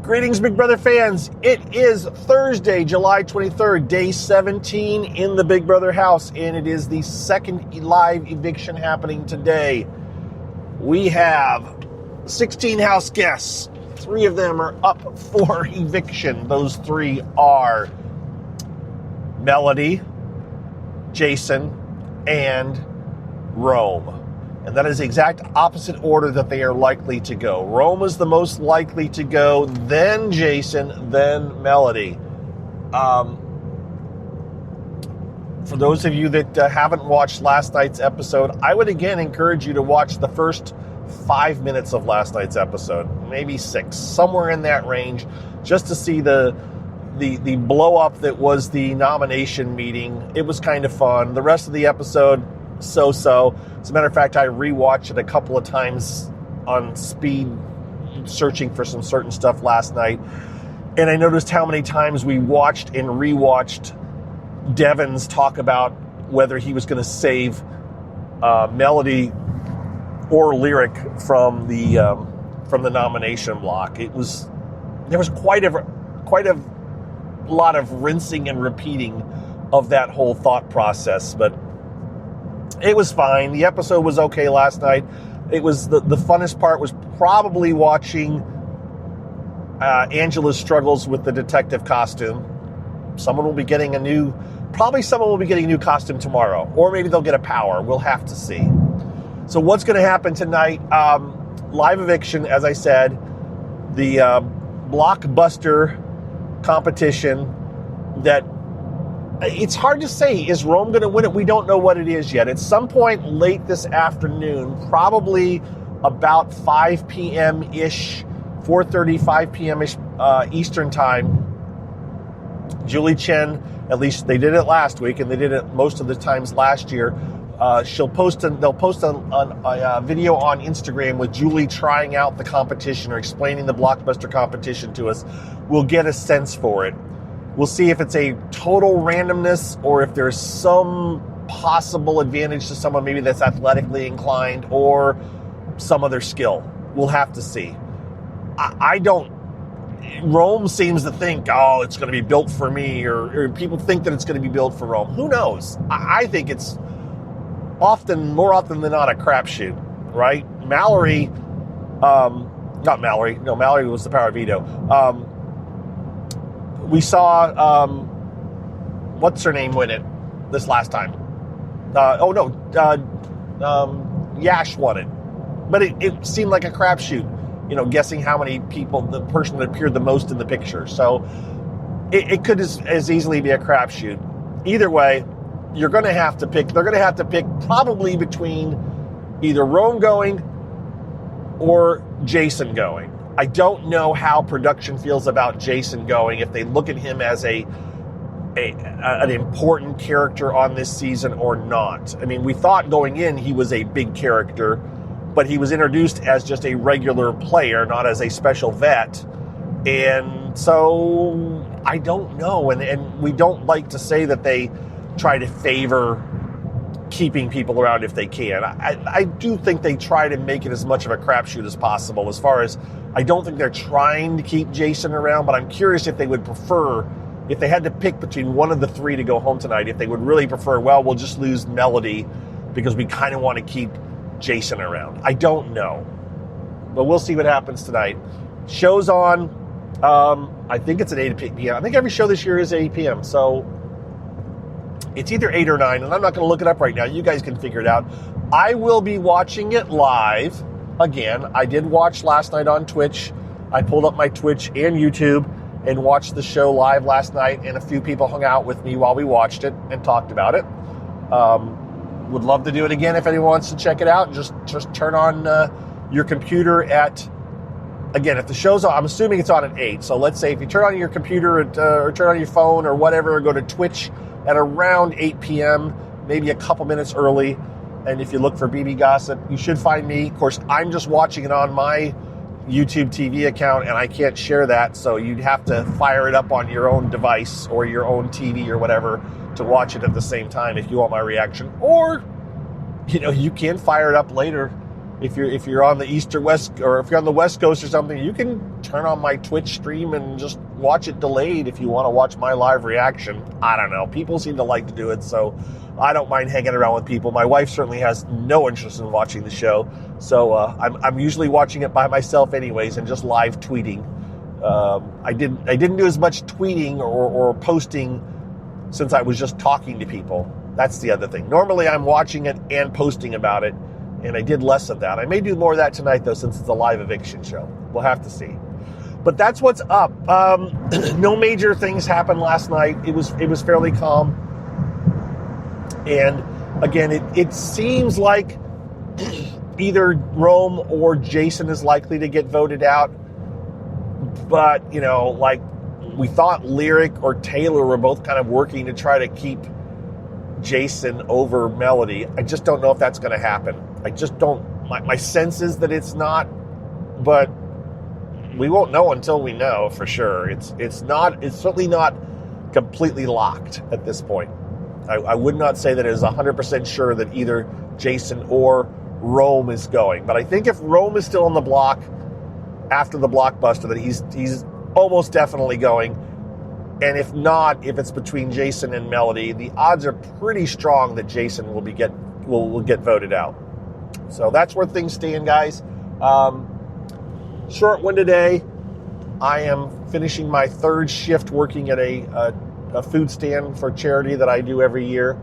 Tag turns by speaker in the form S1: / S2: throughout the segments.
S1: Greetings, Big Brother fans. It is Thursday, July 23rd, day 17 in the Big Brother house, and it is the second live eviction happening today. We have 16 house guests. 3 of them are up for eviction. Those 3 are Melody, Jason, and Rome. And that is the exact opposite order that they are likely to go. Rome is the most likely to go, then Jason, then Melody. For those of you that haven't watched last night's episode, I would again encourage you to watch the first 5 minutes of last night's episode, maybe 6, somewhere in that range, just to see the blow up that was the nomination meeting. It was kind of fun. The rest of the episode, so-so. As a matter of fact, I rewatched it a couple of times on speed, searching for some certain stuff last night, and I noticed how many times we watched and rewatched Devon's talk about whether he was going to save Melody or Lyric from the nomination block. There was quite a lot of rinsing and repeating of that whole thought process, but it was fine. The episode was okay last night. It was the funnest part was probably watching Angela's struggles with the detective costume. Someone will be getting a new costume tomorrow, or maybe they'll get a power. We'll have to see. So what's going to happen tonight? Live eviction, as I said, the blockbuster competition that it's hard to say. Is Rome going to win it? We don't know what it is yet. At some point late this afternoon, probably about 5 p.m.-ish, 4:30, 5 p.m.-ish Eastern time, Julie Chen, at least they did it last week, and they did it most of the times last year, they'll post a video on Instagram with Julie trying out the competition or explaining the blockbuster competition to us. We'll get a sense for it. We'll see if it's a total randomness or if there's some possible advantage to someone maybe that's athletically inclined or some other skill. We'll have to see. Rome seems to think, it's going to be built for me, or people think that it's going to be built for Rome. Who knows? I think it's more often than not a crapshoot, right? Mallory was the power veto. We saw, what's her name win it this last time? Yash won it. But it seemed like a crapshoot, guessing how many people, the person that appeared the most in the picture. So it could as easily be a crapshoot. Either way, they're going to have to pick probably between either Rome going or Jason going. I don't know how production feels about Jason going, if they look at him as an important character on this season or not. I mean, we thought going in he was a big character, but he was introduced as just a regular player, not as a special vet. And so I don't know. And we don't like to say that they try to favor keeping people around if they can. I do think they try to make it as much of a crapshoot as possible. As far as, I don't think they're trying to keep Jason around, but I'm curious if they would prefer, if they had to pick between one of the 3 to go home tonight, if they would really prefer, we'll just lose Melody because we kind of want to keep Jason around. I don't know, but we'll see what happens tonight. Show's on. I think it's at 8 p.m. I think every show this year is 8 p.m. So it's either 8 or 9, and I'm not going to look it up right now. You guys can figure it out. I will be watching it live. Again, I did watch last night on Twitch. I pulled up my Twitch and YouTube and watched the show live last night, and a few people hung out with me while we watched it and talked about it. Would love to do it again if anyone wants to check it out. Just turn on your computer again, if the show's on, I'm assuming it's on at 8. So let's say if you turn on your computer or turn on your phone or whatever, go to Twitch at around 8 p.m., maybe a couple minutes early. And if you look for BB Gossip, you should find me. Of course, I'm just watching it on my YouTube TV account, and I can't share that. So you'd have to fire it up on your own device or your own TV or whatever to watch it at the same time if you want my reaction. Or, you can fire it up later if you're on the east or west, or if you're on the West Coast or something. You can turn turn on my Twitch stream and just watch it delayed if you want to watch my live reaction. I don't know. People seem to like to do it, so I don't mind hanging around with people. My wife certainly has no interest in watching the show, so I'm usually watching it by myself anyways and just live tweeting. I didn't do as much tweeting or posting since I was just talking to people. That's the other thing. Normally I'm watching it and posting about it, and I did less of that. I may do more of that tonight, though, since it's a live eviction show. We'll have to see. But that's what's up. No major things happened last night. It was fairly calm. And again, it seems like either Rome or Jason is likely to get voted out. But, like we thought Lyric or Taylor were both kind of working to try to keep Jason over Melody. I just don't know if that's going to happen. I just don't. My sense is that it's not, but we won't know until we know for sure. It's certainly not completely locked at this point. I would not say that it is 100% sure that either Jason or Rome is going. But I think if Rome is still on the block after the blockbuster, that he's almost definitely going. And if not, if it's between Jason and Melody, the odds are pretty strong that Jason will get voted out. So that's where things stand, guys. Short one today. I am finishing my third shift working at a food stand for charity that I do every year.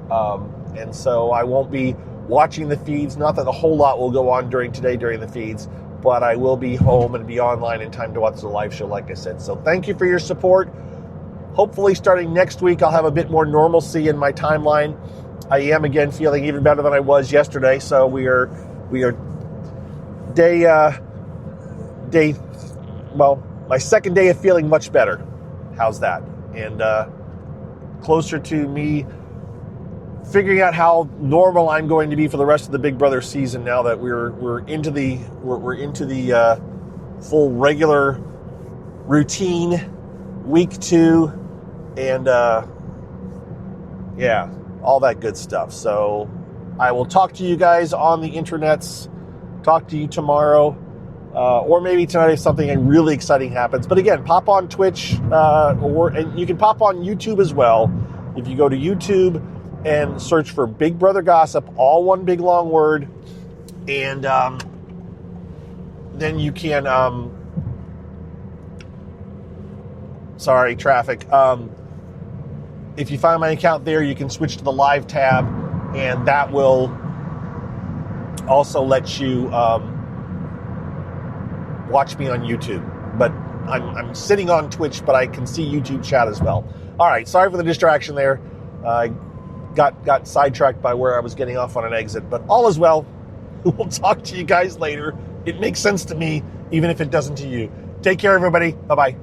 S1: And so I won't be watching the feeds. Not that a whole lot will go on during the feeds, but I will be home and be online in time to watch the live show, like I said. So thank you for your support. Hopefully starting next week, I'll have a bit more normalcy in my timeline. I am again feeling even better than I was yesterday. So we are my second day of feeling much better. How's that? And closer to me figuring out how normal I'm going to be for the rest of the Big Brother season now that we're into the full regular routine, week 2. And, all that good stuff. So I will talk to you guys on the internets, talk to you tomorrow, or maybe tonight if something really exciting happens. But again, pop on Twitch, and you can pop on YouTube as well. If you go to YouTube and search for Big Brother Gossip, all one big long word, and then you can, sorry, traffic. If you find my account there, you can switch to the live tab, and that will also let you watch me on YouTube. But I'm sitting on Twitch, but I can see YouTube chat as well. All right, sorry for the distraction there. I got sidetracked by where I was getting off on an exit, but all is well. We'll talk to you guys later. It makes sense to me, even if it doesn't to you. Take care, everybody. Bye-bye.